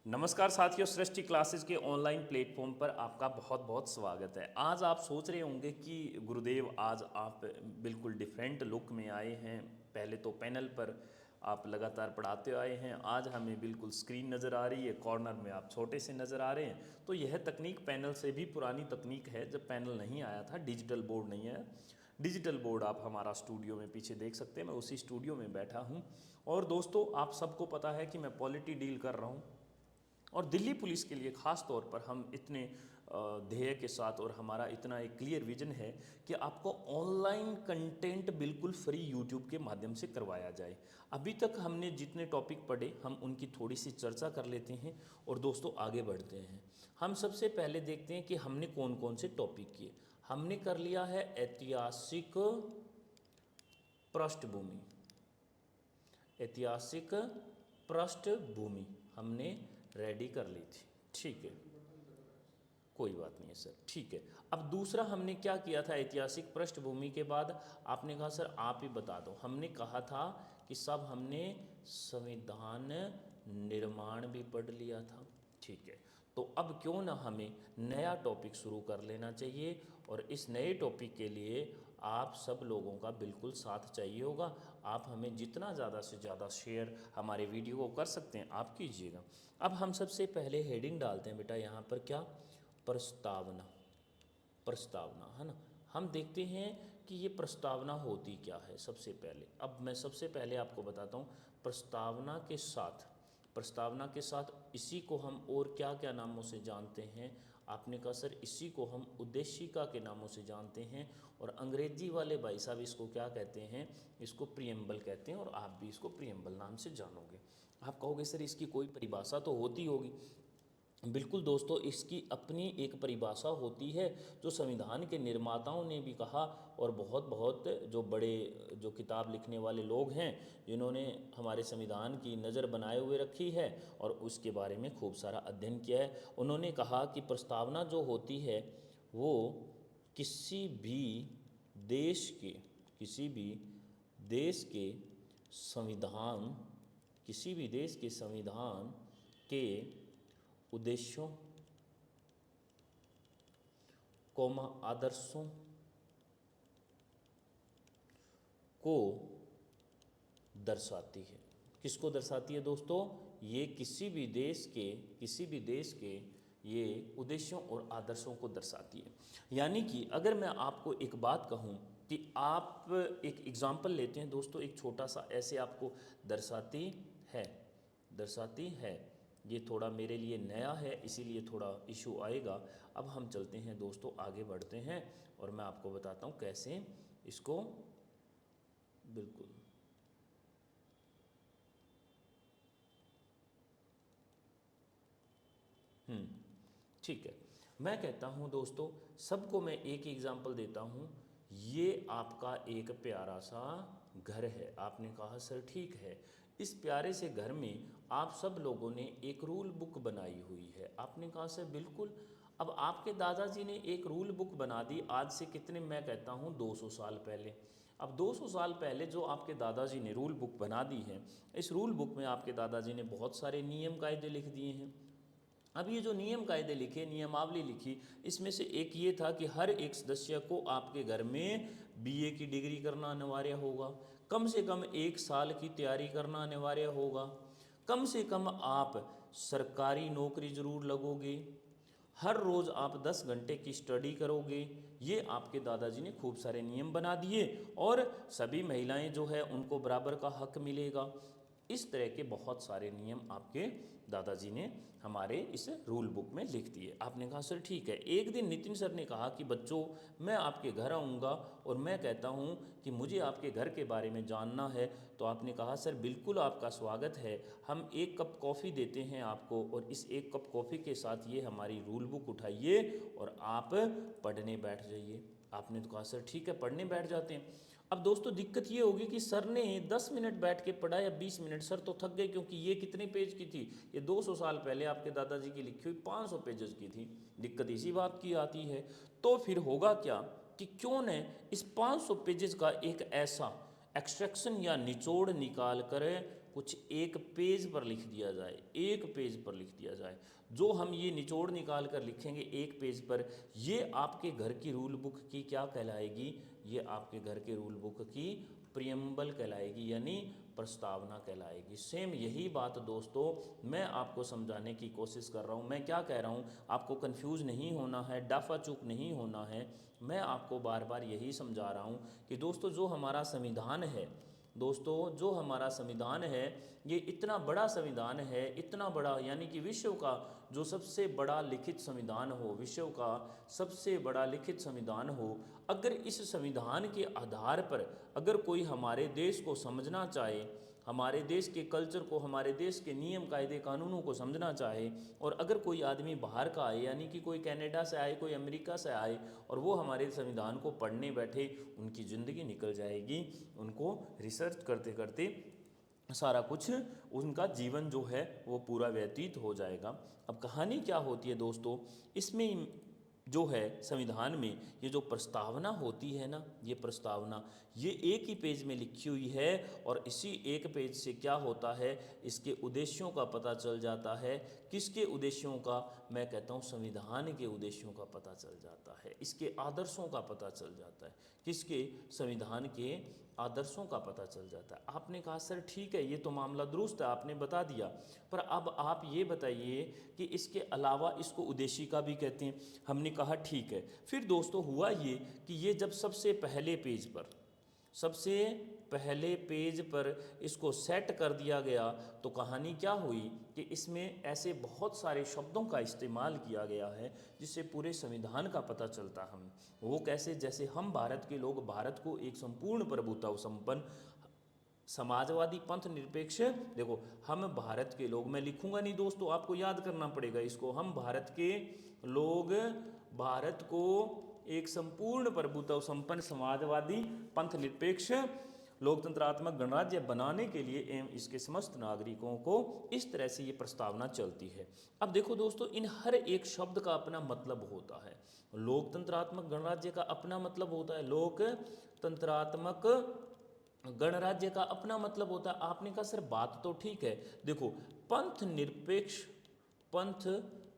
नमस्कार साथियों, सृष्टि क्लासेस के ऑनलाइन प्लेटफॉर्म पर आपका बहुत बहुत स्वागत है। आज आप सोच रहे होंगे कि गुरुदेव आज आप बिल्कुल डिफरेंट लुक में आए हैं। पहले तो पैनल पर आप लगातार पढ़ाते आए हैं, आज हमें बिल्कुल स्क्रीन नज़र आ रही है, कॉर्नर में आप छोटे से नज़र आ रहे हैं। तो यह तकनीक पैनल से भी पुरानी तकनीक है। जब पैनल नहीं आया था, डिजिटल बोर्ड नहीं आया, डिजिटल बोर्ड आप हमारा स्टूडियो में पीछे देख सकते हैं। मैं उसी स्टूडियो में बैठा हूँ। और दोस्तों, आप सबको पता है कि मैं पॉलिटी डील कर रहा हूँ और दिल्ली पुलिस के लिए ख़ास तौर पर हम इतने ध्येय के साथ और हमारा इतना एक क्लियर विजन है कि आपको ऑनलाइन कंटेंट बिल्कुल फ्री यूट्यूब के माध्यम से करवाया जाए। अभी तक हमने जितने टॉपिक पढ़े हम उनकी थोड़ी सी चर्चा कर लेते हैं और दोस्तों आगे बढ़ते हैं। हम सबसे पहले देखते हैं कि हमने कौन कौन से टॉपिक किए। हमने कर लिया है ऐतिहासिक पृष्ठभूमि। ऐतिहासिक पृष्ठभूमि हमने रेडी कर ली थी, ठीक है, कोई बात नहीं है सर, ठीक है। अब दूसरा हमने क्या किया था, ऐतिहासिक पृष्ठभूमि के बाद आपने कहा सर आप ही बता दो। हमने कहा था कि सब हमने संविधान निर्माण भी पढ़ लिया था, ठीक है। तो अब क्यों ना हमें नया टॉपिक शुरू कर लेना चाहिए और इस नए टॉपिक के लिए आप सब लोगों का बिल्कुल साथ चाहिए होगा। आप हमें जितना ज़्यादा से ज़्यादा शेयर हमारे वीडियो को कर सकते हैं आप कीजिएगा। अब हम सबसे पहले हेडिंग डालते हैं बेटा यहाँ पर, क्या, प्रस्तावना। प्रस्तावना है ना। हम देखते हैं कि ये प्रस्तावना होती क्या है। सबसे पहले अब मैं सबसे पहले आपको बताता हूँ प्रस्तावना के साथ इसी को हम और क्या क्या नामों से जानते हैं। आपने कहा सर इसी को हम उद्देशिका के नामों से जानते हैं और अंग्रेजी वाले भाई साहब इसको क्या कहते हैं, इसको प्रियम्बल कहते हैं और आप भी इसको प्रियम्बल नाम से जानोगे। आप कहोगे सर इसकी कोई परिभाषा तो होती होगी। बिल्कुल दोस्तों, इसकी अपनी एक परिभाषा होती है जो संविधान के निर्माताओं ने भी कहा और बहुत बहुत जो बड़े जो किताब लिखने वाले लोग हैं जिन्होंने हमारे संविधान की नज़र बनाए हुए रखी है और उसके बारे में खूब सारा अध्ययन किया है। उन्होंने कहा कि प्रस्तावना जो होती है वो किसी भी देश के किसी भी देश के संविधान किसी भी देश के संविधान के उद्देश्यों, कौमा आदर्शों को दर्शाती है। किसको दर्शाती है दोस्तों? ये किसी भी देश के ये उद्देश्यों और आदर्शों को दर्शाती है। यानी कि अगर मैं आपको एक बात कहूँ कि आप एक एग्जाम्पल लेते हैं दोस्तों, एक छोटा सा ऐसे आपको है दर्शाती है। ये थोड़ा मेरे लिए नया है इसीलिए थोड़ा इशू आएगा। अब हम चलते हैं दोस्तों, आगे बढ़ते हैं और मैं आपको बताता हूँ कैसे इसको बिल्कुल ठीक है। मैं कहता हूँ दोस्तों, सबको मैं एक एग्जाम्पल देता हूँ। ये आपका एक प्यारा सा घर है। आपने कहा सर ठीक है, इस प्यारे से घर में आप सब लोगों ने एक रूल बुक बनाई हुई है। आपने कहा सर बिल्कुल। अब आपके दादाजी ने एक रूल बुक बना दी आज से कितने, मैं कहता हूँ 200 साल पहले। अब 200 साल पहले जो आपके दादाजी ने रूल बुक बना दी है, इस रूल बुक में आपके दादाजी ने बहुत सारे नियम कायदे लिख दिए हैं। अब ये जो नियम कायदे लिखे, नियमावली लिखी, इसमें से एक ये था कि हर एक सदस्य को आपके घर में बीए की डिग्री करना अनिवार्य होगा, कम से कम 1 साल की तैयारी करना अनिवार्य होगा, कम से कम आप सरकारी नौकरी ज़रूर लगोगे, हर रोज़ आप 10 घंटे की स्टडी करोगे। ये आपके दादाजी ने खूब सारे नियम बना दिए और सभी महिलाएं जो है उनको बराबर का हक मिलेगा। इस तरह के बहुत सारे नियम आपके दादाजी ने हमारे इस रूल बुक में लिख दिए। आपने कहा सर ठीक है। एक दिन नितिन सर ने कहा कि बच्चों, मैं आपके घर आऊँगा और मैं कहता हूँ कि मुझे आपके घर के बारे में जानना है। तो आपने कहा सर बिल्कुल आपका स्वागत है, हम 1 कप कॉफ़ी देते हैं आपको और इस 1 कप कॉफ़ी के साथ ये हमारी रूल बुक उठाइए और आप पढ़ने बैठ जाइए। आपने तो कहा सर ठीक है, पढ़ने बैठ जाते हैं। अब दोस्तों दिक्कत ये होगी कि सर ने 10 मिनट बैठ के पढ़ा या 20 मिनट, सर तो थक गए क्योंकि ये कितने पेज की थी, ये 200 साल पहले आपके दादाजी की लिखी हुई 500 पेजेस की थी। दिक्कत इसी बात की आती है। तो फिर होगा क्या कि क्यों न इस 500 पेजेस का एक ऐसा एक्सट्रैक्शन या निचोड़ निकाल कर कुछ एक पेज पर लिख दिया जाए, एक पेज पर लिख दिया जाए, जो हम ये निचोड़ निकाल कर लिखेंगे एक पेज पर, ये आपके घर की रूल बुक की क्या कहलाएगी, ये आपके घर के रूल बुक की प्रियम्बल कहलाएगी, यानी प्रस्तावना कहलाएगी। सेम यही बात दोस्तों मैं आपको समझाने की कोशिश कर रहा हूँ। मैं क्या कह रहा हूँ, आपको कंफ्यूज नहीं होना है, डाफा चूक नहीं होना है। मैं आपको बार बार यही समझा रहा हूँ कि दोस्तों जो हमारा संविधान है, दोस्तों जो हमारा संविधान है, ये इतना बड़ा संविधान है, इतना बड़ा, यानी कि विश्व का जो सबसे बड़ा लिखित संविधान हो, विश्व का सबसे बड़ा लिखित संविधान हो, अगर इस संविधान के आधार पर अगर कोई हमारे देश को समझना चाहे, हमारे देश के कल्चर को, हमारे देश के नियम कायदे कानूनों को समझना चाहे, और अगर कोई आदमी बाहर का आए, यानी कि कोई कनाडा से आए, कोई अमेरिका से आए, और वो हमारे संविधान को पढ़ने बैठे, उनकी ज़िंदगी निकल जाएगी, उनको रिसर्च करते करते सारा कुछ उनका जीवन जो है वो पूरा व्यतीत हो जाएगा। अब कहानी क्या होती है दोस्तों, इसमें जो है संविधान में ये जो प्रस्तावना होती है ना, ये प्रस्तावना ये एक ही पेज में लिखी हुई है, और इसी एक पेज से क्या होता है, इसके उद्देश्यों का पता चल जाता है। किसके उद्देश्यों का, मैं कहता हूँ संविधान के उद्देश्यों का पता चल जाता है, इसके आदर्शों का पता चल जाता है। किसके, संविधान के आदर्शों का पता चल जाता है। आपने कहा सर ठीक है, ये तो मामला दुरुस्त है, आपने बता दिया, पर अब आप ये बताइए कि इसके अलावा इसको उद्देशिका भी कहते हैं। हमने कहा ठीक है। फिर दोस्तों हुआ ये कि ये जब सबसे पहले पेज पर इसको सेट कर दिया गया, तो कहानी क्या हुई कि इसमें ऐसे बहुत सारे शब्दों का इस्तेमाल किया गया है जिससे पूरे संविधान का पता चलता है। हम वो कैसे, जैसे हम भारत के लोग भारत को एक संपूर्ण प्रभुत्व संपन्न समाजवादी पंथ निरपेक्ष, देखो हम भारत के लोग, मैं लिखूंगा नहीं दोस्तों, आपको याद करना पड़ेगा इसको, हम भारत के लोग भारत को एक संपूर्ण प्रभुत्व संपन्न समाजवादी पंथ निरपेक्ष लोकतंत्रात्मक गणराज्य बनाने के लिए एवं इसके समस्त नागरिकों को, इस तरह से ये प्रस्तावना चलती है। अब देखो दोस्तों, इन हर एक शब्द का अपना मतलब होता है। लोकतंत्रात्मक गणराज्य का अपना मतलब होता है, लोकतंत्रात्मक गणराज्य का अपना मतलब होता है। आपने कहा सर बात तो ठीक है, देखो पंथ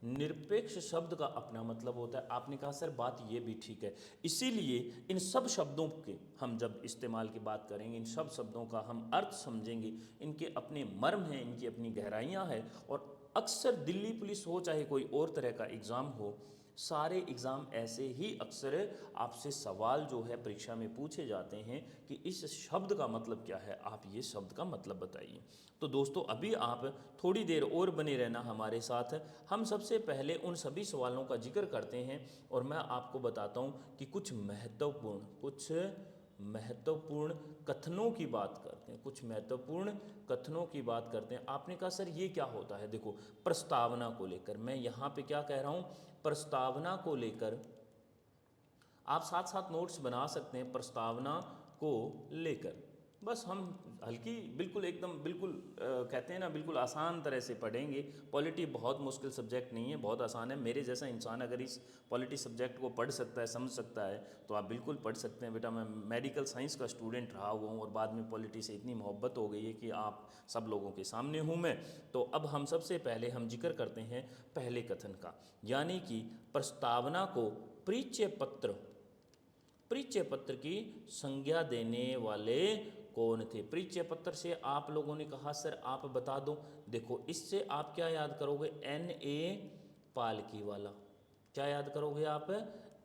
निरपेक्ष शब्द का अपना मतलब होता है। आपने कहा सर बात ये भी ठीक है, इसीलिए इन सब शब्दों के हम जब इस्तेमाल की बात करेंगे, इन सब शब्दों का हम अर्थ समझेंगे, इनके अपने मर्म हैं, इनकी अपनी गहराइयाँ हैं। और अक्सर दिल्ली पुलिस हो चाहे कोई और तरह का एग्ज़ाम हो, सारे एग्ज़ाम ऐसे ही अक्सर आपसे सवाल जो है परीक्षा में पूछे जाते हैं कि इस शब्द का मतलब क्या है, आप ये शब्द का मतलब बताइए। तो दोस्तों अभी आप थोड़ी देर और बने रहना हमारे साथ। हम सबसे पहले उन सभी सवालों का जिक्र करते हैं और मैं आपको बताता हूँ कि कुछ महत्वपूर्ण कथनों की बात करते हैं, कुछ महत्वपूर्ण कथनों की बात करते हैं। आपने कहा सर ये क्या होता है, देखो प्रस्तावना को लेकर मैं यहाँ पे क्या कह रहा हूँ, प्रस्तावना को लेकर आप साथ साथ नोट्स बना सकते हैं। प्रस्तावना को लेकर बस हम हल्की बिल्कुल एकदम बिल्कुल कहते हैं ना बिल्कुल आसान तरह से पढ़ेंगे। पॉलिटी बहुत मुश्किल सब्जेक्ट नहीं है, बहुत आसान है। मेरे जैसा इंसान अगर इस पॉलिटी सब्जेक्ट को पढ़ सकता है, समझ सकता है, तो आप बिल्कुल पढ़ सकते हैं। बेटा मैं मेडिकल साइंस का स्टूडेंट रहा हुआ हूँ और बाद में पॉलिटी से इतनी मोहब्बत हो गई है कि आप सब लोगों के सामने हूँ मैं। तो अब हम सबसे पहले हम जिक्र करते हैं पहले कथन का, यानी कि प्रस्तावना को परिचय पत्र की संज्ञा देने वाले कौन थे। परिचय पत्र से आप लोगों ने कहा सर आप बता दो। देखो इससे आप क्या याद करोगे, N.A. पालकीवाला। क्या याद करोगे आप,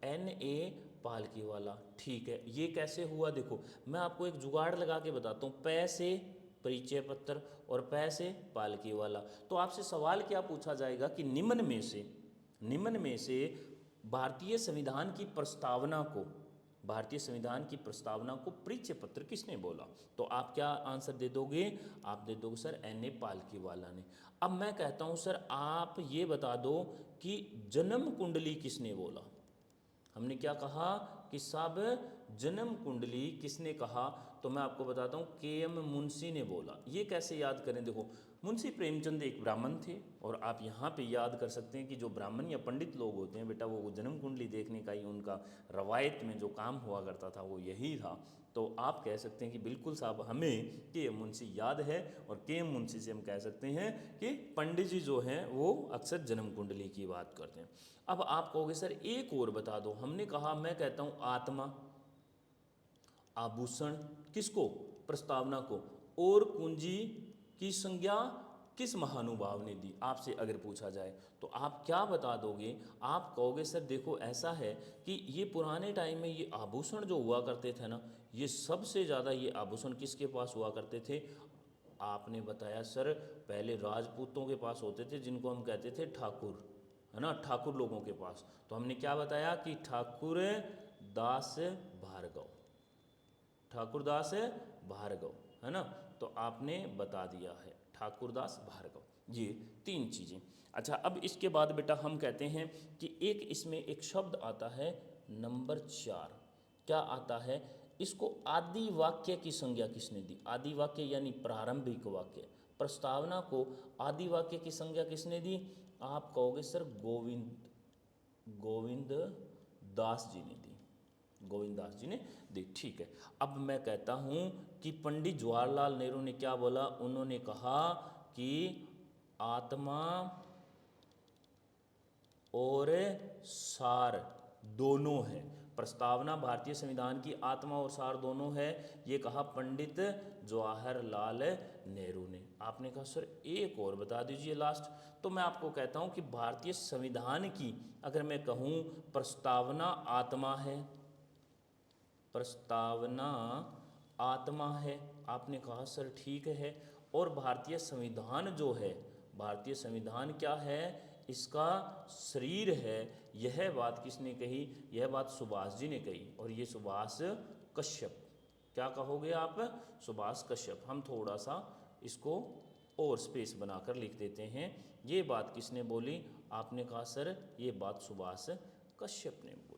N.A. पालकीवाला। ठीक है, ये कैसे हुआ, देखो मैं आपको एक जुगाड़ लगा के बताता हूँ। पै से परिचय पत्र और पै से पालकीवाला। तो आपसे सवाल क्या पूछा जाएगा कि निम्न में से भारतीय संविधान की प्रस्तावना को परिचय पत्र किसने बोला। तो आप क्या आंसर दे दोगे, आप दे दोगे सर N.A. पालकीवाला ने। अब मैं कहता हूं सर आप ये बता दो कि जन्म कुंडली किसने बोला। हमने क्या कहा कि साहब जन्म कुंडली किसने कहा, तो मैं आपको बताता हूँ K.M. मुंशी ने बोला। ये कैसे याद करें, देखो मुंशी प्रेमचंद एक ब्राह्मण थे, और आप यहाँ पे याद कर सकते हैं कि जो ब्राह्मण या पंडित लोग होते हैं बेटा, वो जन्म कुंडली देखने का ही उनका रवायत में जो काम हुआ करता था वो यही था। तो आप कह सकते हैं कि बिल्कुल साहब हमें के मुंशी याद है, और के मुंशी से हम कह सकते हैं कि पंडित जी जो हैं वो अक्सर जन्म कुंडली की बात करते हैं। अब आप कहोगे सर एक और बता दो। हमने कहा, मैं कहता हूँ आत्मा, आभूषण किसको, प्रस्तावना को, और कुंजी की संज्ञा किस महानुभाव ने दी। आपसे अगर पूछा जाए तो आप क्या बता दोगे। आप कहोगे सर देखो ऐसा है कि ये पुराने टाइम में ये आभूषण जो हुआ करते थे ना, ये सबसे ज़्यादा ये आभूषण किसके पास हुआ करते थे। आपने बताया सर पहले राजपूतों के पास होते थे, जिनको हम कहते थे ठाकुर, है ना, ठाकुर लोगों के पास। तो हमने क्या बताया कि ठाकुर दास भार्गव, ठाकुरदास भार्गव, है ना। तो आपने बता दिया है ठाकुरदास भार्गव, ये तीन चीज़ें। अच्छा, अब इसके बाद बेटा हम कहते हैं कि एक इसमें एक शब्द आता है नंबर 4। क्या आता है, इसको आदि वाक्य की संज्ञा किसने दी। आदि वाक्य यानी प्रारंभिक वाक्य, प्रस्तावना को आदि वाक्य की संज्ञा किसने दी। आप कहोगे सर गोविंद दास जी ने दी, गोविंद दास जी ने दी। ठीक है, अब मैं कहता हूँ कि पंडित जवाहरलाल नेहरू ने क्या बोला। उन्होंने कहा कि आत्मा और सार दोनों है। प्रस्तावना भारतीय संविधान की आत्मा और सार दोनों है, ये कहा पंडित जवाहरलाल नेहरू ने। आपने कहा सर एक और बता दीजिए लास्ट। तो मैं आपको कहता हूँ कि भारतीय संविधान की अगर मैं कहूँ प्रस्तावना आत्मा है, प्रस्तावना आत्मा है। आपने कहा सर ठीक है। और भारतीय संविधान जो है, भारतीय संविधान क्या है, इसका शरीर है। यह बात किसने कही, यह बात सुभाष जी ने कही, और ये सुभाष कश्यप, क्या कहोगे आप, सुभाष कश्यप। हम थोड़ा सा इसको और स्पेस बनाकर लिख देते हैं। ये बात किसने बोली। आपने कहा सर ये बात सुभाष कश्यप ने बोली।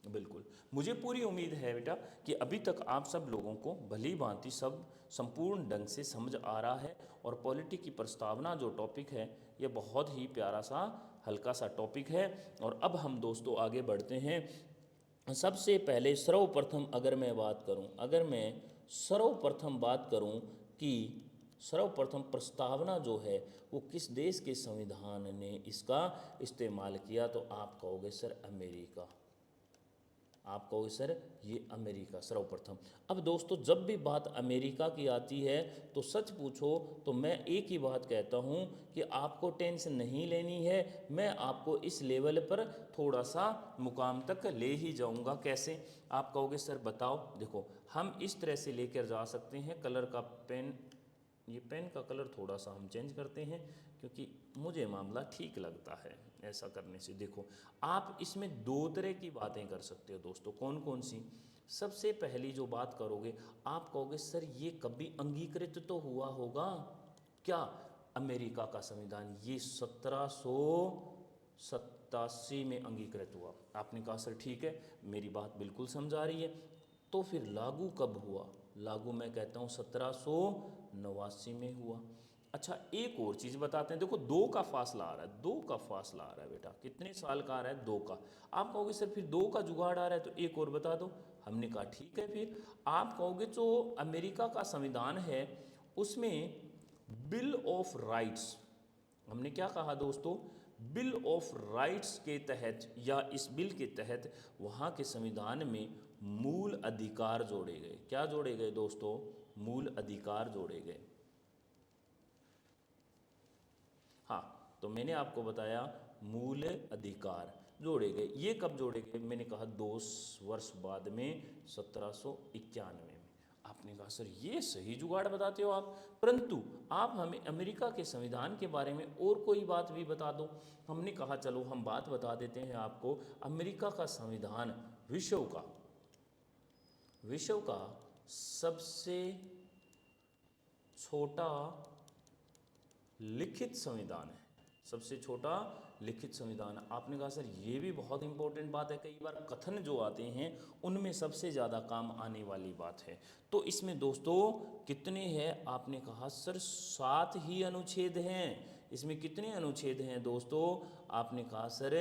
बिल्कुल, मुझे पूरी उम्मीद है बेटा कि अभी तक आप सब लोगों को भली भांति सब संपूर्ण ढंग से समझ आ रहा है। और पॉलिटी की प्रस्तावना जो टॉपिक है, ये बहुत ही प्यारा सा हल्का सा टॉपिक है। और अब हम दोस्तों आगे बढ़ते हैं। सबसे पहले सर्वप्रथम अगर मैं बात करूं, अगर मैं सर्वप्रथम बात करूं कि सर्वप्रथम प्रस्तावना जो है वो किस देश के संविधान ने इसका इस्तेमाल किया, तो आप कहोगे सर अमेरिका। आप कहोगे सर ये अमेरिका सर्वप्रथम। अब दोस्तों जब भी बात अमेरिका की आती है तो सच पूछो तो मैं एक ही बात कहता हूँ कि आपको टेंशन नहीं लेनी है। मैं आपको इस लेवल पर थोड़ा सा मुकाम तक ले ही जाऊँगा। कैसे, आप कहोगे सर बताओ। देखो हम इस तरह से लेकर जा सकते हैं। कलर का पेन, ये पेन का कलर थोड़ा सा हम चेंज करते हैं क्योंकि मुझे मामला ठीक लगता है ऐसा करने से। देखो आप इसमें दो तरह की बातें कर सकते हो दोस्तों। कौन कौन सी। सबसे पहली जो बात करोगे, आप कहोगे सर ये कभी अंगीकृत तो हुआ होगा क्या, अमेरिका का संविधान ये 1787 में अंगीकृत हुआ। आपने कहा सर ठीक है, मेरी बात बिल्कुल समझ आ रही है। तो फिर लागू कब हुआ, लागू मैं कहता हूँ 1789 में हुआ। अच्छा एक और चीज़ बताते हैं। देखो दो का फासला आ रहा है, दो का फासला आ रहा है बेटा। कितने साल का आ रहा है, दो का। आप कहोगे सर फिर दो का जुगाड़ आ रहा है तो एक और बता दो। हमने कहा ठीक है। फिर आप कहोगे जो अमेरिका का संविधान है उसमें बिल ऑफ राइट्स, हमने क्या कहा दोस्तों, बिल ऑफ राइट्स के तहत या इस बिल के तहत वहाँ के संविधान में मूल अधिकार जोड़े गए। क्या जोड़े गए दोस्तों, मूल अधिकार जोड़े गए। हाँ तो मैंने आपको बताया मूल अधिकार जोड़े गए। ये कब जोड़े गए, मैंने कहा 2 वर्ष बाद में 1791 में। आपने कहा सर ये सही जुगाड़ बताते हो आप, परंतु आप हमें अमेरिका के संविधान के बारे में और कोई बात भी बता दो। हमने कहा चलो हम बात बता देते हैं आपको। अमेरिका का संविधान विश्व का सबसे छोटा लिखित संविधान है। सबसे छोटा लिखित संविधान। आपने कहा सर ये भी बहुत इंपॉर्टेंट बात है, कई बार कथन जो आते हैं उनमें सबसे ज़्यादा काम आने वाली बात है। तो इसमें दोस्तों कितने हैं, आपने कहा सर 7 ही अनुच्छेद हैं। इसमें कितने अनुच्छेद हैं दोस्तों, आपने कहा सर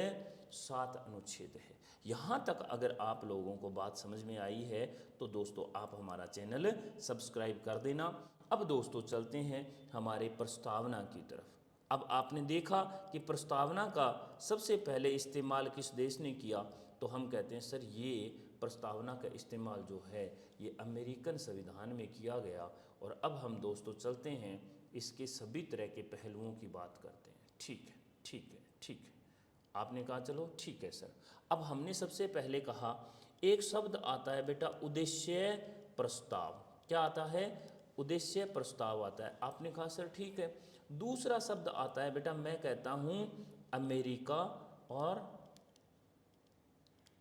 7 अनुच्छेद है। यहाँ तक अगर आप लोगों को बात समझ में आई है तो दोस्तों आप हमारा चैनल सब्सक्राइब कर देना। अब दोस्तों चलते हैं हमारे प्रस्तावना की तरफ। अब आपने देखा कि प्रस्तावना का सबसे पहले इस्तेमाल किस देश ने किया, तो हम कहते हैं सर ये प्रस्तावना का इस्तेमाल जो है ये अमेरिकन संविधान में किया गया। और अब हम दोस्तों चलते हैं इसके सभी तरह के पहलुओं की बात करते हैं। ठीक है, ठीक है, ठीक है। आपने कहा चलो ठीक है सर। अब हमने सबसे पहले कहा एक शब्द आता है बेटा उद्देश्य प्रस्ताव। क्या आता है, उद्देश्य प्रस्ताव आता है। आपने कहा सर ठीक है। दूसरा शब्द आता है बेटा, मैं कहता हूं अमेरिका, और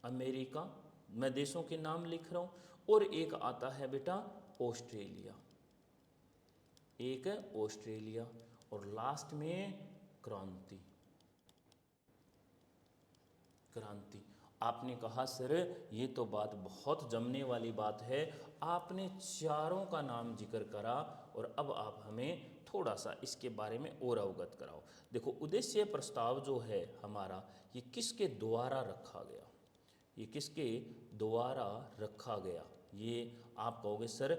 अमेरिका मैं देशों के नाम लिख रहा हूं। और एक आता है बेटा ऑस्ट्रेलिया, एक है ऑस्ट्रेलिया। और लास्ट में क्रांति, क्रांति। आपने कहा सर ये तो बात बहुत जमने वाली बात है, आपने चारों का नाम जिक्र करा और अब आप हमें थोड़ा सा इसके बारे में और अवगत कराओ। देखो उद्देश्य प्रस्ताव जो है हमारा, ये किसके द्वारा रखा गया, ये किसके द्वारा रखा गया, ये आप कहोगे सर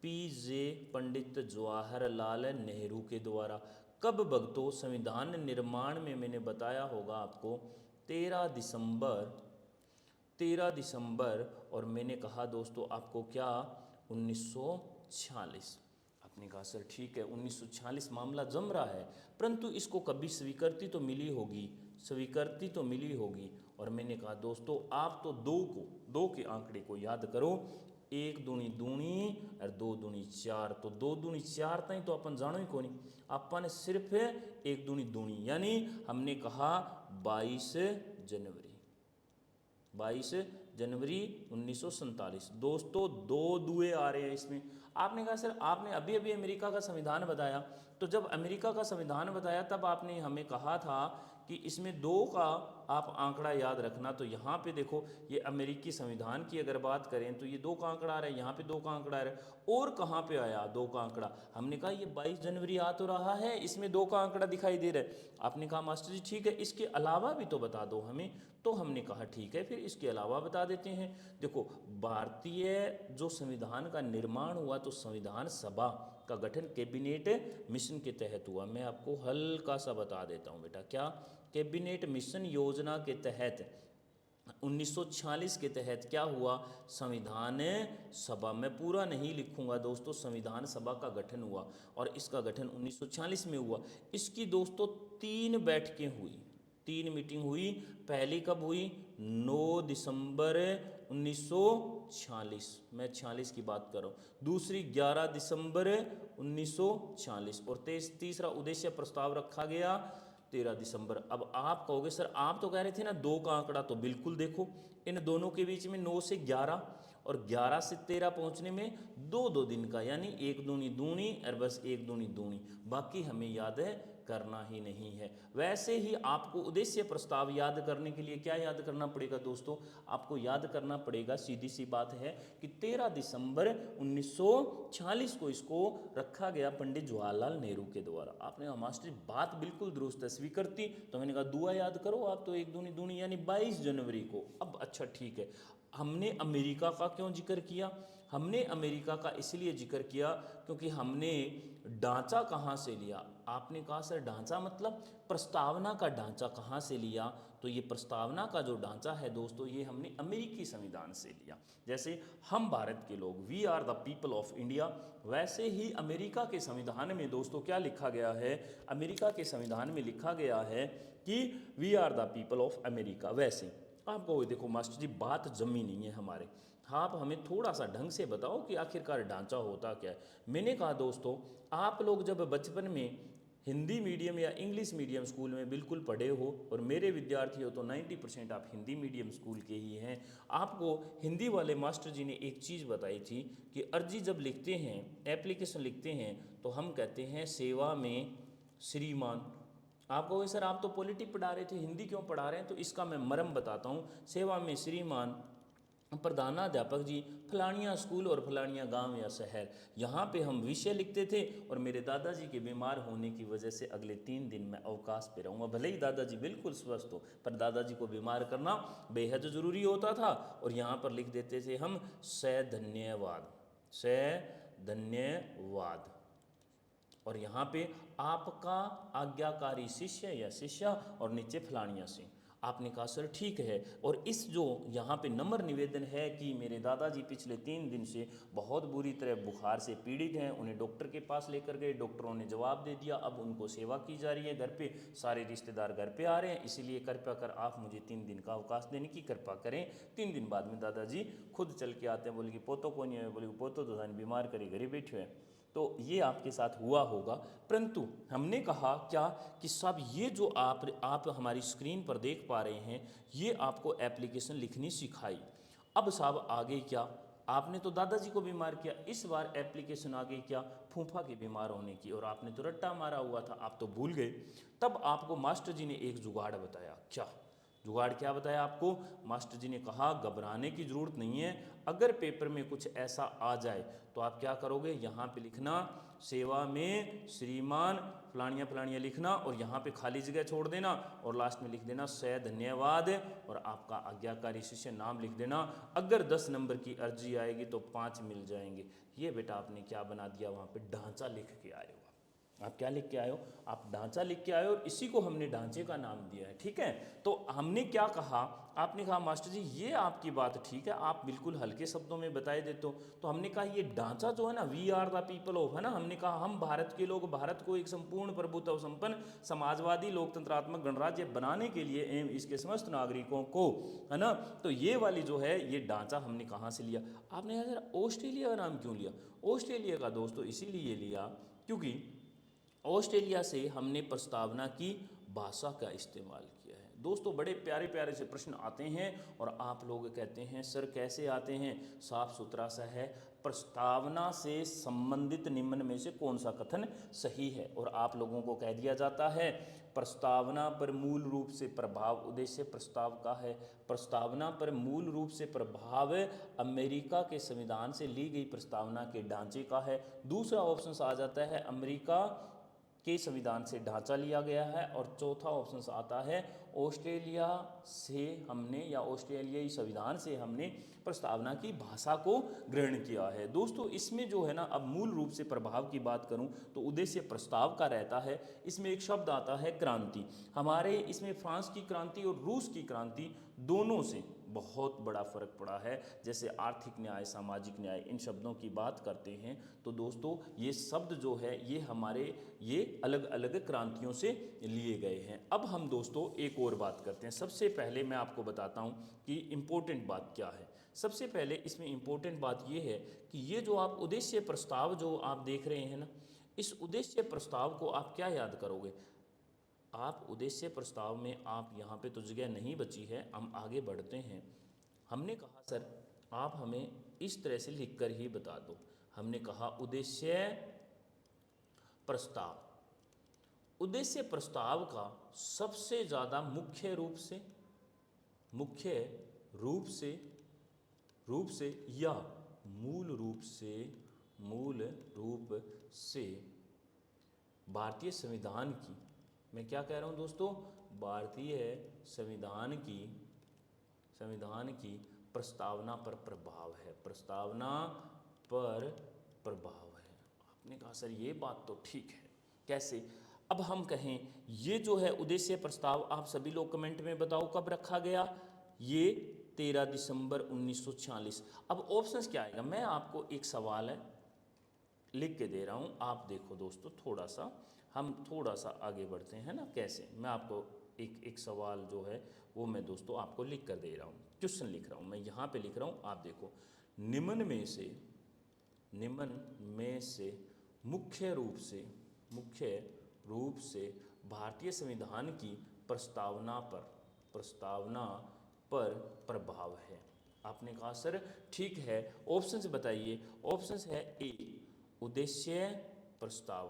पीजे पंडित जवाहरलाल नेहरू के द्वारा। कब भगतों, संविधान निर्माण में मैंने बताया होगा आपको 13 दिसंबर और मैंने कहा दोस्तों आपको क्या 1946। आपने कहा सर ठीक है 1946 मामला जम रहा है, परंतु इसको कभी स्वीकृति तो मिली होगी, स्वीकृति तो मिली होगी। और मैंने कहा दोस्तों आप तो दो के आंकड़े को याद करो, 1 दूनी दूनी और 2 दूनी 4। तो 2 दूनी 4 तक तो अपन जानो ही को नहीं, अपन सिर्फ 1 दूनी दूनी, यानी हमने कहा 22 जनवरी 1947। दोस्तों 2 दुए आ रहे हैं इसमें। आपने कहा सर आपने अभी अभी अमेरिका का संविधान बताया, तो जब अमेरिका का संविधान बताया तब आपने हमें कहा था कि इसमें 2 का आप आंकड़ा याद रखना। तो यहाँ पे देखो ये अमेरिकी संविधान की अगर बात करें तो ये 2 का आंकड़ा आ रहा है, यहाँ पे 2 का आंकड़ा आ रहा है। और कहाँ पे आया 2 का आंकड़ा, हमने कहा ये 22 जनवरी आ तो रहा है, इसमें 2 का आंकड़ा दिखाई दे रहा है। आपने कहा मास्टर जी ठीक है इसके अलावा भी तो बता दो हमें। तो हमने कहा ठीक है फिर इसके अलावा बता देते हैं। देखो भारतीय जो संविधान का निर्माण हुआ तो संविधान सभा का गठन कैबिनेट मिशन के तहत हुआ। मैं आपको हल्का सा बता देता हूँ बेटा, क्या कैबिनेट मिशन योजना के तहत 1946 के तहत क्या हुआ, संविधान सभा, मैं पूरा नहीं लिखूंगा दोस्तों, संविधान सभा का गठन हुआ और इसका गठन 1946 में हुआ। इसकी दोस्तों 3 बैठकें हुई, 3 मीटिंग हुई। पहली कब हुई, 9 दिसंबर 1946, मैं 46 की बात कर रहा हूँ। दूसरी 11 दिसंबर 1946 और तीसरा उद्देश्य प्रस्ताव रखा गया 13 दिसंबर। अब आप कहोगे सर आप तो कह रहे थे ना 2 का आंकड़ा, तो बिल्कुल देखो इन दोनों के बीच में 9 से 11 और 11 से 13 पहुंचने में 2 दिन का, यानी 1 दूनी दूनी और बस 1 दूनी दूनी, बाकी हमें याद है करना ही नहीं है। वैसे ही आपको उद्देश्य प्रस्ताव याद करने के लिए क्या याद करना पड़ेगा दोस्तों, आपको याद करना पड़ेगा, सीधी सी बात है कि 13 दिसंबर 1946 को इसको रखा गया पंडित जवाहरलाल नेहरू के द्वारा। आपने कहा मास्टर बात बिल्कुल दुरुस्त है, स्वीकृति, तो मैंने कहा दुआ याद करो आप तो 1 दूनी दूनी यानी 22 जनवरी को। अब अच्छा ठीक है, हमने अमेरिका का क्यों जिक्र किया, हमने अमेरिका का इसलिए जिक्र किया क्योंकि हमने ढांचा कहाँ से लिया। आपने कहा सर ढांचा मतलब प्रस्तावना का ढांचा कहाँ से लिया, तो ये प्रस्तावना का जो ढांचा है दोस्तों ये हमने अमेरिकी संविधान से लिया। जैसे हम भारत के लोग, we are the people of India, वैसे ही अमेरिका के संविधान में दोस्तों क्या लिखा गया है, अमेरिका के संविधान में लिखा गया है कि we are the people of America. वैसे आपको देखो मास्टर जी बात जमी नहीं है हमारे, आप हमें थोड़ा सा ढंग से बताओ कि आखिरकार ढांचा होता क्या है। मैंने कहा दोस्तों आप लोग जब बचपन में हिंदी मीडियम या इंग्लिश मीडियम स्कूल में बिल्कुल पढ़े हो, और मेरे विद्यार्थी हो तो 90% आप हिंदी मीडियम स्कूल के ही हैं। आपको हिंदी वाले मास्टर जी ने एक चीज़ बताई थी कि अर्जी जब लिखते हैं, एप्लीकेशन लिखते हैं, तो हम कहते हैं सेवा में श्रीमान, आपको वही सर आप तो पॉलिटी पढ़ा रहे थे, हिंदी क्यों पढ़ा रहे हैं? तो इसका मैं मर्म बताता हूँ। सेवा में श्रीमान प्रधानाध्यापक जी फलानिया स्कूल और फलानिया गांव या शहर, यहाँ पे हम विषय लिखते थे और मेरे दादाजी के बीमार होने की वजह से अगले 3 दिन मैं अवकाश पे रहूँगा। भले ही दादाजी बिल्कुल स्वस्थ हो, पर दादाजी को बीमार करना बेहद ज़रूरी होता था। और यहाँ पर लिख देते थे हम धन्यवाद, धन्यवाद। और यहाँ पे आपका आज्ञाकारी शिष्य या शिष्या और नीचे फलानिया सिंह। आपने कहा सर ठीक है। और इस जो यहाँ पे नम्र निवेदन है कि मेरे दादाजी पिछले 3 दिन से बहुत बुरी तरह बुखार से पीड़ित हैं, उन्हें डॉक्टर के पास लेकर गए, डॉक्टरों ने जवाब दे दिया अब उनको सेवा की जा रही है घर पे, सारे रिश्तेदार घर पे आ रहे हैं, इसीलिए कृपया कर आप मुझे 3 दिन का अवकाश देने की कृपा करें। 3 दिन बाद में दादाजी खुद चल के आते हैं। बोले कि पोतो को नहीं है, बोले पोतो तो बीमार करे घरे बैठे हैं। तो ये आपके साथ हुआ होगा। परंतु हमने कहा क्या कि साहब ये जो आप हमारी स्क्रीन पर देख पा रहे हैं, ये आपको एप्लीकेशन लिखनी सिखाई। अब साहब आगे क्या, आपने तो दादाजी को बीमार किया, इस बार एप्लीकेशन आ गई क्या, फूफा के बीमार होने की, और आपने तो रट्टा मारा हुआ था, आप तो भूल गए। तब आपको मास्टर जी ने एक जुगाड़ बताया। क्या जुगाड़, क्या बताया आपको? मास्टर जी ने कहा घबराने की ज़रूरत नहीं है, अगर पेपर में कुछ ऐसा आ जाए तो आप क्या करोगे, यहाँ पे लिखना सेवा में श्रीमान फलानिया फलानिया लिखना, और यहाँ पे खाली जगह छोड़ देना और लास्ट में लिख देना धन्यवाद, और आपका आज्ञाकारी शिष्य नाम लिख देना। अगर 10 नंबर की अर्जी आएगी तो 5 मिल जाएंगे। ये बेटा आपने क्या बना दिया, वहाँ पे ढांचा लिख के आए हो। आप क्या लिख के आए हो? आप ढांचा लिख के आए हो, और इसी को हमने ढांचे का नाम दिया है। ठीक है, तो हमने क्या कहा, आपने कहा मास्टर जी ये आपकी बात ठीक है, आप बिल्कुल हल्के शब्दों में बताए देते हो। तो हमने कहा ये ढांचा जो है ना, we are the people of, है ना, हमने कहा हम भारत के लोग, भारत को एक संपूर्ण प्रभुत्व संपन्न समाजवादी लोकतंत्रात्मक गणराज्य बनाने के लिए एवं इसके समस्त नागरिकों को, है ना, तो ये वाली जो है ये ढांचा हमने कहाँ से लिया? आपने कहा सर ऑस्ट्रेलिया का नाम क्यों लिया? ऑस्ट्रेलिया का दोस्तों इसीलिए लिया क्योंकि ऑस्ट्रेलिया से हमने प्रस्तावना की भाषा का इस्तेमाल किया है। दोस्तों बड़े प्यारे प्यारे से प्रश्न आते हैं और आप लोग कहते हैं सर कैसे आते हैं, साफ सुथरा सा है, प्रस्तावना से संबंधित निम्न में से कौन सा कथन सही है, और आप लोगों को कह दिया जाता है प्रस्तावना पर मूल रूप से प्रभाव उद्देश्य प्रस्ताव का है। प्रस्तावना पर मूल रूप से प्रभाव अमेरिका के संविधान से ली गई प्रस्तावना के ढांचे का है। दूसरा ऑप्शन आ जाता है अमेरिका के संविधान से ढांचा लिया गया है, और चौथा ऑप्शन आता है ऑस्ट्रेलिया से हमने या ऑस्ट्रेलियाई संविधान से हमने प्रस्तावना की भाषा को ग्रहण किया है। दोस्तों इसमें जो है ना, अब मूल रूप से प्रभाव की बात करूं तो उद्देश्य प्रस्ताव का रहता है। इसमें एक शब्द आता है क्रांति, हमारे इसमें फ्रांस की क्रांति और रूस की क्रांति दोनों से बहुत बड़ा फर्क पड़ा है। जैसे आर्थिक न्याय, सामाजिक न्याय, इन शब्दों की बात करते हैं तो दोस्तों ये शब्द जो है ये हमारे ये अलग अलग क्रांतियों से लिए गए हैं। अब हम दोस्तों एक और बात करते हैं। सबसे पहले मैं आपको बताता हूँ कि इम्पोर्टेंट बात क्या है। सबसे पहले इसमें इम्पोर्टेंट बात ये है कि ये जो आप उद्देश्य प्रस्ताव जो आप देख रहे हैं ना, इस उद्देश्य प्रस्ताव को आप क्या याद करोगे? आप उद्देश्य प्रस्ताव में आप यहाँ पे तो जगह नहीं बची है, हम आगे बढ़ते हैं। हमने कहा सर आप हमें इस तरह से लिख कर ही बता दो। हमने कहा उद्देश्य प्रस्ताव, उद्देश्य प्रस्ताव का सबसे ज़्यादा मुख्य रूप से या मूल रूप से भारतीय संविधान की, मैं क्या कह रहा हूँ दोस्तों, भारतीय संविधान की प्रस्तावना पर प्रभाव है, प्रस्तावना पर प्रभाव है। आपने कहा सर ये बात तो ठीक है, कैसे? अब हम कहें ये जो है उद्देश्य प्रस्ताव, आप सभी लोग कमेंट में बताओ कब रखा गया? ये 13 दिसंबर 1946। अब ऑप्शंस क्या आएगा? मैं आपको एक सवाल है लिख के दे रहा हूँ, आप देखो दोस्तों, हम थोड़ा सा आगे बढ़ते हैं ना। कैसे? मैं आपको एक सवाल जो है वो मैं दोस्तों आपको लिख कर दे रहा हूँ, क्वेश्चन लिख रहा हूँ, मैं यहाँ पे लिख रहा हूँ, आप देखो। निम्न में से मुख्य रूप से भारतीय संविधान की प्रस्तावना पर प्रभाव है। आपने कहा सर ठीक है, ऑप्शंस बताइए। ऑप्शंस है ए उद्देश्य प्रस्ताव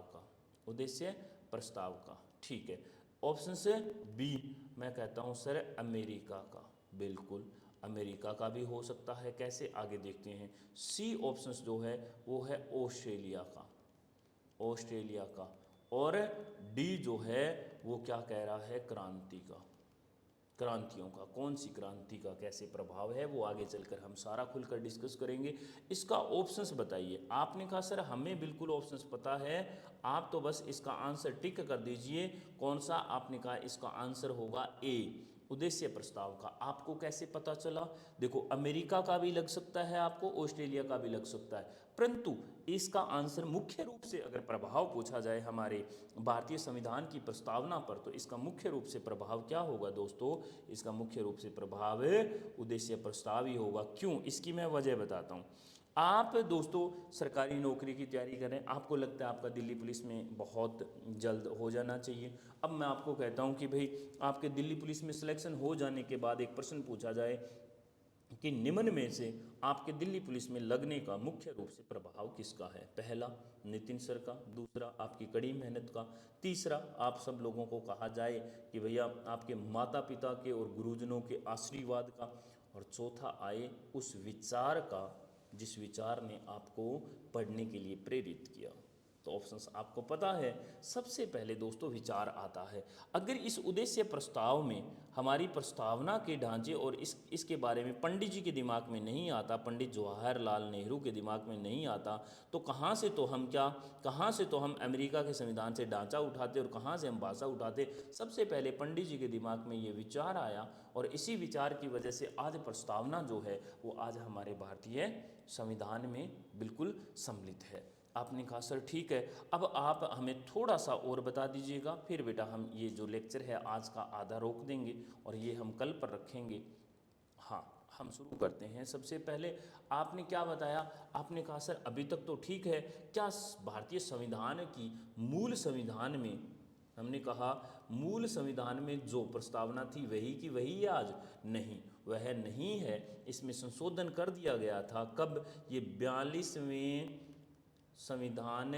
का, ठीक है। ऑप्शन से बी, मैं कहता हूँ सर अमेरिका का, बिल्कुल अमेरिका का भी हो सकता है। कैसे, आगे देखते हैं। सी ऑप्शंस जो है वो है ऑस्ट्रेलिया का, ऑस्ट्रेलिया का। और डी जो है वो क्या कह रहा है, क्रांति का, क्रांतियों का। कौन सी क्रांति का कैसे प्रभाव है वो आगे चलकर हम सारा खुलकर डिस्कस करेंगे। इसका ऑप्शंस बताइए। आपने कहा सर हमें बिल्कुल ऑप्शंस पता है, आप तो बस इसका आंसर टिक कर दीजिए। कौन सा, आपने कहा इसका आंसर होगा ए, उद्देश्य प्रस्ताव का। आपको कैसे पता चला? देखो अमेरिका का भी लग सकता है आपको, ऑस्ट्रेलिया का भी लग सकता है, परंतु इसका आंसर मुख्य रूप से अगर प्रभाव पूछा जाए हमारे भारतीय संविधान की प्रस्तावना पर, तो इसका मुख्य रूप से प्रभाव क्या होगा दोस्तों? इसका मुख्य रूप से प्रभाव उद्देश्य प्रस्ताव ही होगा। क्यों? इसकी मैं वजह बताता हूँ। आप दोस्तों सरकारी नौकरी की तैयारी करें, आपको लगता है आपका दिल्ली पुलिस में बहुत जल्द हो जाना चाहिए। अब मैं आपको कहता हूं कि भाई आपके दिल्ली पुलिस में सिलेक्शन हो जाने के बाद एक प्रश्न पूछा जाए कि निम्न में से आपके दिल्ली पुलिस में लगने का मुख्य रूप से प्रभाव किसका है? पहला नितिन सर का, दूसरा आपकी कड़ी मेहनत का, तीसरा आप सब लोगों को कहा जाए कि भैया आपके माता पिता के और गुरुजनों के आशीर्वाद का, और चौथा आए उस विचार का जिस विचार ने आपको पढ़ने के लिए प्रेरित किया। तो ऑप्शंस आपको पता है। सबसे पहले दोस्तों विचार आता है। अगर इस उद्देश्य प्रस्ताव में हमारी प्रस्तावना के ढांचे और इसके बारे में पंडित जी के दिमाग में नहीं आता, पंडित जवाहरलाल नेहरू के दिमाग में नहीं आता, तो कहाँ से तो हम अमेरिका के संविधान से ढांचा उठाते और कहाँ से हम भाषा उठाते? सबसे पहले पंडित जी के दिमाग में ये विचार आया, और इसी विचार की वजह से आज प्रस्तावना जो है वो आज हमारे भारतीय संविधान में बिल्कुल सम्मिलित है। आपने कहा सर ठीक है, अब आप हमें थोड़ा सा और बता दीजिएगा, फिर बेटा हम ये जो लेक्चर है आज का आधा रोक देंगे और ये हम कल पर रखेंगे। हाँ, हम शुरू करते हैं। सबसे पहले आपने क्या बताया? आपने कहा सर अभी तक तो ठीक है, क्या भारतीय संविधान की मूल संविधान में, हमने कहा मूल संविधान में जो प्रस्तावना थी वही की वही है आज? नहीं, वह नहीं है, इसमें संशोधन कर दिया गया था। कब? ये 42वें संविधान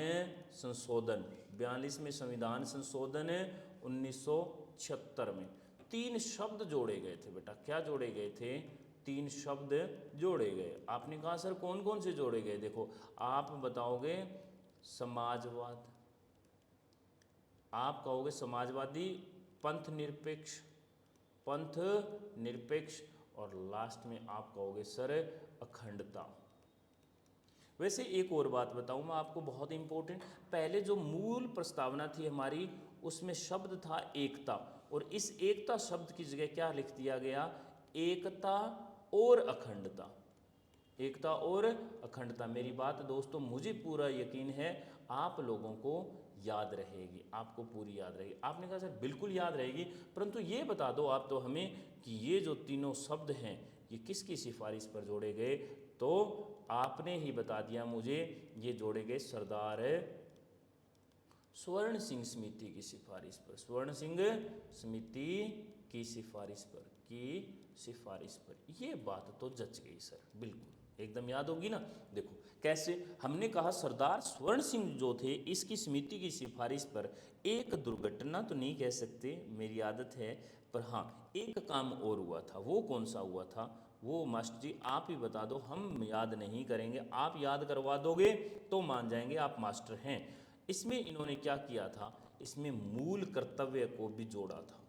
संशोधन, 42वें संविधान संशोधन 1976 में 3 शब्द जोड़े गए थे बेटा। क्या जोड़े गए थे? 3 शब्द जोड़े गए। आपने कहा सर कौन कौन से जोड़े गए? देखो आप बताओगे समाजवाद, आप कहोगे समाजवादी, पंथ निरपेक्ष, और लास्ट में आप कहोगे सर अखंडता। वैसे एक और बात बताऊं मैं आपको, बहुत इंपॉर्टेंट, पहले जो मूल प्रस्तावना थी हमारी उसमें शब्द था एकता, और इस एकता शब्द की जगह क्या लिख दिया गया? एकता और अखंडता, एकता और अखंडता। मेरी बात दोस्तों मुझे पूरा यकीन है आप लोगों को याद रहेगी, आपको पूरी याद रहेगी। आपने कहा सर बिल्कुल याद रहेगी, परंतु ये बता दो आप तो हमें कि ये जो तीनों शब्द हैं ये किसकी सिफारिश पर जोड़े गए? तो आपने ही बता दिया मुझे, ये जोड़े गए सरदार स्वर्ण सिंह समिति की सिफारिश पर, स्वर्ण सिंह समिति की सिफारिश पर। ये बात तो जच गई सर, बिल्कुल एकदम याद होगी ना। देखो कैसे, हमने कहा सरदार स्वर्ण सिंह जो थे इसकी समिति की सिफारिश पर एक दुर्घटना तो नहीं कह सकते, मेरी आदत है, पर हाँ एक काम और हुआ था। वो कौन सा हुआ था? वो मास्टर जी आप ही बता दो, हम याद नहीं करेंगे, आप याद करवा दोगे तो मान जाएंगे आप मास्टर हैं। इसमें इन्होंने क्या किया था? इसमें मूल कर्तव्य को भी जोड़ा था।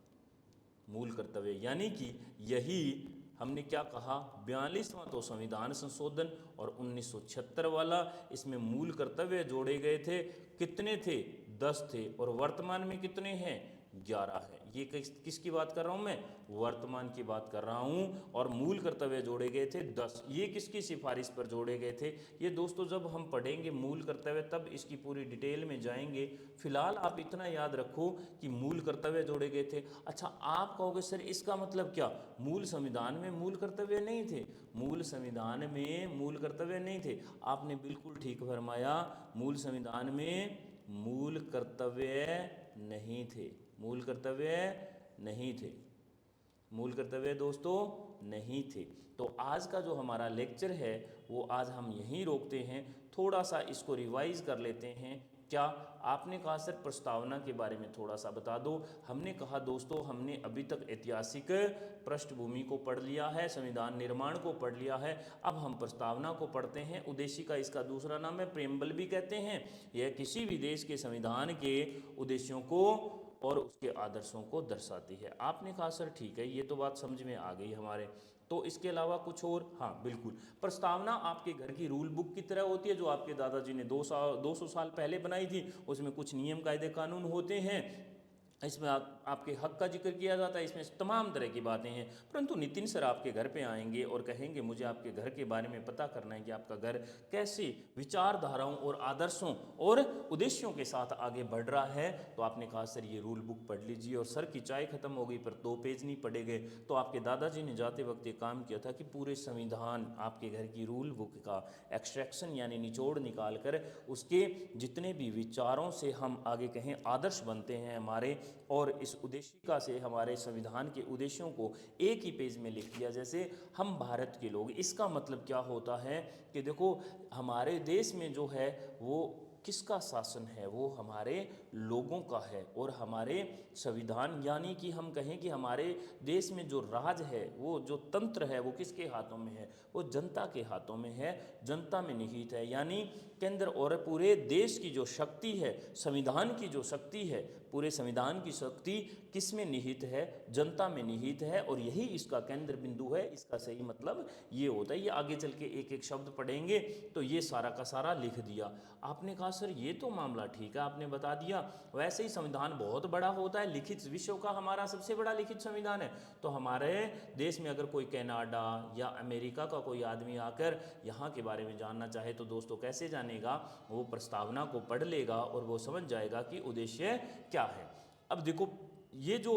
मूल कर्तव्य यानी कि यही हमने क्या कहा, 42वां तो संविधान संशोधन और 1976 वाला, इसमें मूल कर्तव्य जोड़े गए थे। कितने थे? 10 थे, और वर्तमान में कितने हैं? 11 है। ये किसकी बात कर रहा हूँ मैं? वर्तमान की बात कर रहा हूँ। और मूल कर्तव्य जोड़े गए थे 10। ये किसकी सिफारिश पर जोड़े गए थे? ये दोस्तों जब हम पढ़ेंगे मूल कर्तव्य तब इसकी पूरी डिटेल में जाएंगे। फिलहाल आप इतना याद रखो कि मूल कर्तव्य जोड़े गए थे। अच्छा आप कहोगे सर इसका मतलब क्या? मूल संविधान में मूल कर्तव्य नहीं थे? मूल संविधान में मूल कर्तव्य नहीं थे, आपने बिल्कुल ठीक फरमाया। मूल संविधान में मूल कर्तव्य नहीं थे, मूल कर्तव्य नहीं थे, मूल कर्तव्य दोस्तों नहीं थे। तो आज का जो हमारा लेक्चर है वो आज हम यहीं रोकते हैं। थोड़ा सा इसको रिवाइज कर लेते हैं। क्या? आपने कहा सर प्रस्तावना के बारे में थोड़ा सा बता दो। हमने कहा दोस्तों हमने अभी तक ऐतिहासिक पृष्ठभूमि को पढ़ लिया है, संविधान निर्माण को पढ़ लिया है, अब हम प्रस्तावना को पढ़ते हैं। उद्देशिका इसका दूसरा नाम है, प्रेम्बल भी कहते हैं। यह किसी भी देश के संविधान के उद्देश्यों को और उसके आदर्शों को दर्शाती है। आपने कहा सर ठीक है, ये तो बात समझ में आ गई हमारे। तो इसके अलावा कुछ और? हाँ बिल्कुल, प्रस्तावना आपके घर की रूल बुक की तरह होती है, जो आपके दादाजी ने 200 साल पहले बनाई थी। उसमें कुछ नियम कायदे कानून होते हैं, इसमें आपके हक का जिक्र किया जाता है, इसमें तमाम तरह की बातें हैं। परंतु नितिन सर आपके घर पे आएंगे और कहेंगे मुझे आपके घर के बारे में पता करना है कि आपका घर कैसे विचारधाराओं और आदर्शों और उद्देश्यों के साथ आगे बढ़ रहा है। तो आपने कहा सर ये रूल बुक पढ़ लीजिए, और सर की चाय खत्म हो गई पर 2 पेज नहीं पढ़े गए। तो आपके दादाजी ने जाते वक्त एक काम किया था कि पूरे संविधान आपके घर की रूल बुक का एक्सट्रैक्शन यानी निचोड़ निकाल कर उसके जितने भी विचारों से हम आगे कहें आदर्श बनते हैं हमारे, और इस उद्देशिका से हमारे संविधान के उद्देश्यों को एक ही पेज में लिख दिया। जैसे हम भारत के लोग, इसका मतलब क्या होता है कि देखो हमारे देश में जो है वो किसका शासन है, वो हमारे लोगों का है। और हमारे संविधान यानी कि हम कहें कि हमारे देश में जो राज है, वो जो तंत्र है, वो किसके हाथों में है? वो जनता के हाथों में है, जनता में निहित है। यानी केंद्र और पूरे देश की जो शक्ति है, संविधान की जो शक्ति है, पूरे संविधान की शक्ति किस में निहित है? जनता में निहित है, और यही इसका केंद्र बिंदु है। इसका सही मतलब ये होता है। ये आगे चल के एक एक शब्द पढ़ेंगे तो ये सारा का सारा लिख दिया। आपने कहा सर ये तो मामला ठीक है, आपने बता दिया। वैसे ही संविधान बहुत बड़ा होता है, लिखित विश्व का हमारा सबसे बड़ा लिखित संविधान है। तो हमारे देश में अगर कोई कनाडा या अमेरिका का कोई आदमी आकर यहाँ के बारे में जानना चाहे तो दोस्तों कैसे जानेगा? वो प्रस्तावना को पढ़ लेगा और वो समझ जाएगा कि उद्देश्य क्या है। अब देखो ये जो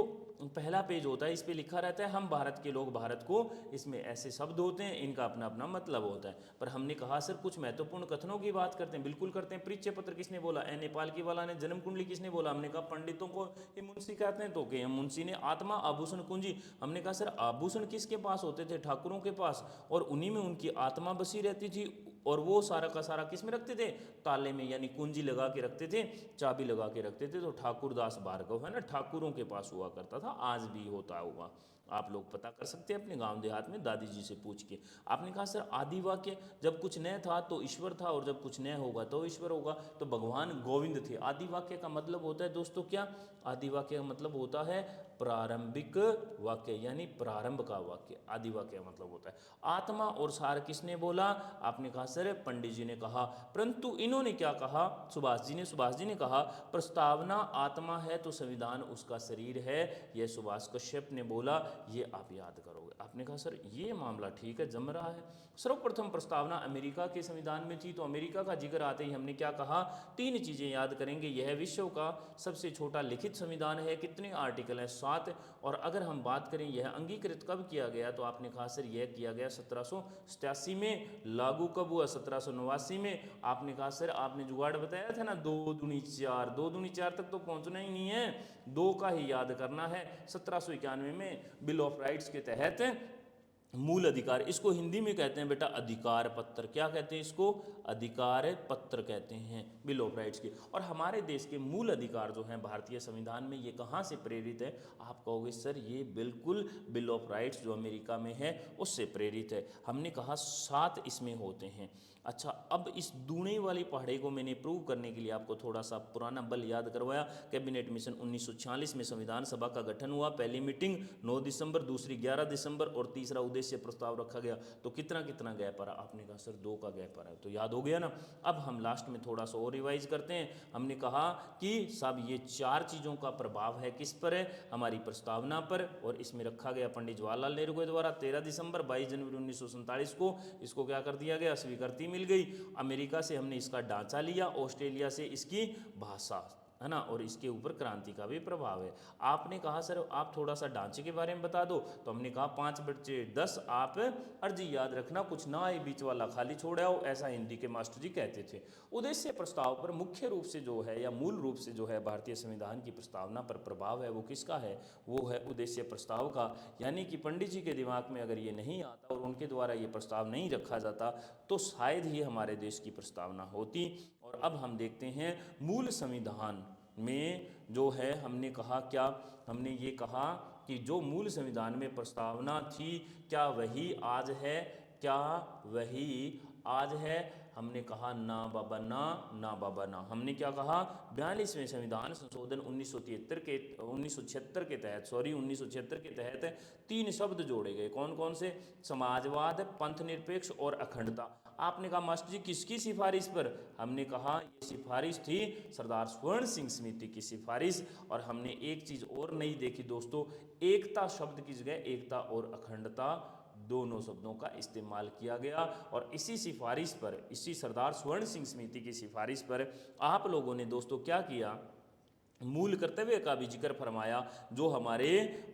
पहला पेज होता है इस पे लिखा रहता है हम भारत के लोग भारत को, इसमें ऐसे शब्द होते हैं, इनका अपना अपना मतलब होता है। पर हमने कहा सर कुछ महत्वपूर्ण कथनों की बात करते हैं। बिल्कुल करते हैं। परिचय पत्र किसने बोला? नेपाल की वाला ने। जन्म कुंडली किसने बोला? हमने कहा पंडितों को ये मुंशी कहते हैं, तो के मुंशी ने। आत्मा आभूषण कुंजी, हमने कहा सर आभूषण किसके पास होते थे? ठाकुरों के पास, और उन्हीं में उनकी आत्मा बसी रहती थी, और वो सारा का सारा किस में रखते थे? ताले में, यानी कुंजी लगा के रखते थे, चाबी लगा के रखते थे। तो ठाकुरदास भार्गव है ना, ठाकुरों के पास हुआ करता था, आज भी होता होगा, आप लोग पता कर सकते हैं अपने गांव देहात में दादी जी से पूछ के। आपने कहा सर आदि वाक्य, जब कुछ न था तो ईश्वर था, और जब कुछ न होगा तो ईश्वर होगा, तो भगवान गोविंद थे। आदि वाक्य का मतलब होता है दोस्तों क्या? आदि वाक्य का मतलब होता है प्रारंभिक वाक्य, यानी प्रारंभ का वाक्य आदि वाक्य का मतलब होता है। आत्मा और सार किसने बोला? आपने कहा सर पंडित जी ने कहा। परंतु इन्होंने क्या कहा? सुभाष जी ने कहा प्रस्तावना आत्मा है तो संविधान उसका शरीर है, यह सुभाष कश्यप ने बोला। ये आप याद करोगे। आपने कहा सर ये मामला ठीक है, जम रहा है। सर्वप्रथम प्रस्तावना अमेरिका के संविधान में थी, तो अमेरिका का जिक्र आते ही हमने क्या कहा? 3 चीजें याद करेंगे। यह विश्व का सबसे छोटा लिखित संविधान है। कितने आर्टिकल हैं? 7। और अगर हम बात करें यह अंगीकृत कब किया गया, तो आपने कहा सर यह किया गया 1787 में। लागू कब हुआ? 1789 में। आपने कहा सर आपने जुगाड़ बताया था ना, 2 दूनी 4, 2 दूनी 4 तक तो पहुंचना ही नहीं है, 2 का ही याद करना है। 1791 में बिल ऑफ राइट्स के तहत मूल अधिकार, इसको हिंदी में कहते हैं बेटा अधिकार पत्र। क्या कहते हैं इसको? अधिकार पत्र कहते हैं बिल ऑफ राइट्स के। और हमारे देश के मूल अधिकार जो हैं भारतीय संविधान में, ये कहाँ से प्रेरित है? आप कहोगे सर ये बिल्कुल बिल ऑफ राइट्स जो अमेरिका में है उससे प्रेरित है। हमने कहा 7 इसमें होते हैं। अच्छा, अब इस दूने वाली पहाड़ी को मैंने प्रूव करने के लिए आपको थोड़ा सा पुराना बल याद करवाया। कैबिनेट मिशन 1946 में संविधान सभा का गठन हुआ। पहली मीटिंग 9 दिसंबर, दूसरी 11 दिसंबर, और तीसरा उद्देश्य प्रस्ताव रखा गया। तो कितना कितना गैप आ रहा? आपने कहा सर 2 का गैप आ रहा है, तो याद हो गया ना। अब हम लास्ट में थोड़ा सा और रिवाइज करते हैं। हमने कहा कि सब ये 4 चीज़ों का प्रभाव है किस पर है? हमारी प्रस्तावना पर। और इसमें रखा गया पंडित जवाहरलाल नेहरू के द्वारा 13 दिसंबर, 22 जनवरी 1947 को इसको क्या कर दिया गया? स्वीकृति मिल गई। अमेरिका से हमने इसका ढांचा लिया, ऑस्ट्रेलिया से इसकी भाषा, है ना, और इसके ऊपर क्रांति का भी प्रभाव है। आपने कहा सर आप थोड़ा सा ढांचे के बारे में बता दो, तो हमने कहा 5 बच्चे 10, आप अर्जी याद रखना, कुछ ना आए बीच वाला खाली छोड़ आओ, ऐसा हिंदी के मास्टर जी कहते थे। उद्देश्य प्रस्ताव पर मुख्य रूप से जो है या मूल रूप से जो है भारतीय संविधान की प्रस्तावना पर प्रभाव है वो किसका है? वो है उद्देश्य प्रस्ताव का। यानी कि पंडित जी के दिमाग में अगर ये नहीं आता और उनके द्वारा ये प्रस्ताव नहीं रखा जाता तो शायद ही हमारे देश की प्रस्तावना होती। और अब हम देखते हैं मूल संविधान में जो है, हमने कहा क्या, हमने ये कहा कि जो मूल संविधान में प्रस्तावना थी, क्या वही आज है, क्या वही आज है? हमने कहा ना बाबा ना, ना बाबा ना। हमने क्या कहा, 42वें संविधान संशोधन 1976 के तहत, 1976 के तहत 3 शब्द जोड़े गए। कौन कौन से? समाजवाद, पंथ निरपेक्ष और अखंडता। आपने कहा मास्टर जी किसकी सिफारिश पर? हमने कहा ये सिफारिश थी सरदार स्वर्ण सिंह समिति की सिफारिश। और हमने एक चीज़ और नहीं देखी दोस्तों, एकता शब्द की जगह एकता और अखंडता दोनों शब्दों का इस्तेमाल किया गया। और इसी सिफारिश पर, इसी सरदार स्वर्ण सिंह समिति की सिफारिश पर आप लोगों ने दोस्तों क्या किया, मूल कर्तव्य का भी जिक्र फरमाया, जो हमारे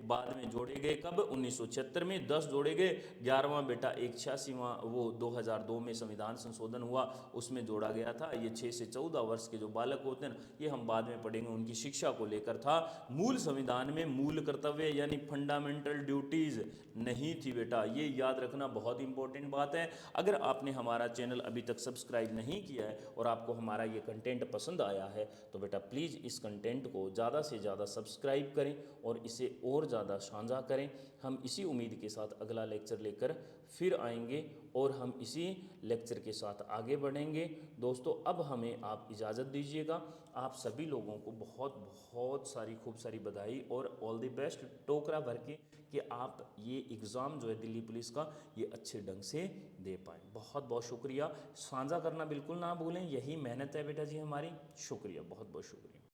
बाद में जोड़े गए। कब? 1976 में 10 जोड़े गए। 11वां बेटा एक 86वां वो 2002 में संविधान संशोधन हुआ, उसमें जोड़ा गया था। ये 6 से 14 वर्ष के जो बालक होते हैं ना, ये हम बाद में पढ़ेंगे, उनकी शिक्षा को लेकर था। मूल संविधान में मूल कर्तव्य यानी फंडामेंटल ड्यूटीज़ नहीं थी बेटा, ये याद रखना बहुत इंपॉर्टेंट बात है। अगर आपने हमारा चैनल अभी तक सब्सक्राइब नहीं किया है और आपको हमारा ये कंटेंट पसंद आया है तो बेटा प्लीज़ इस कंटेंट को ज़्यादा से ज़्यादा सब्सक्राइब करें और इसे और ज़्यादा साझा करें। हम इसी उम्मीद के साथ अगला लेक्चर लेकर फिर आएंगे और हम इसी लेक्चर के साथ आगे बढ़ेंगे। दोस्तों अब हमें आप इजाज़त दीजिएगा। आप सभी लोगों को बहुत बहुत सारी खूब सारी बधाई और ऑल द बेस्ट, टोकरा भर के, कि आप ये एग्ज़ाम जो है दिल्ली पुलिस का ये अच्छे ढंग से दे पाएँ। बहुत बहुत शुक्रिया। साझा करना बिल्कुल ना भूलें, यही मेहनत है बेटा जी हमारी। शुक्रिया, बहुत बहुत शुक्रिया।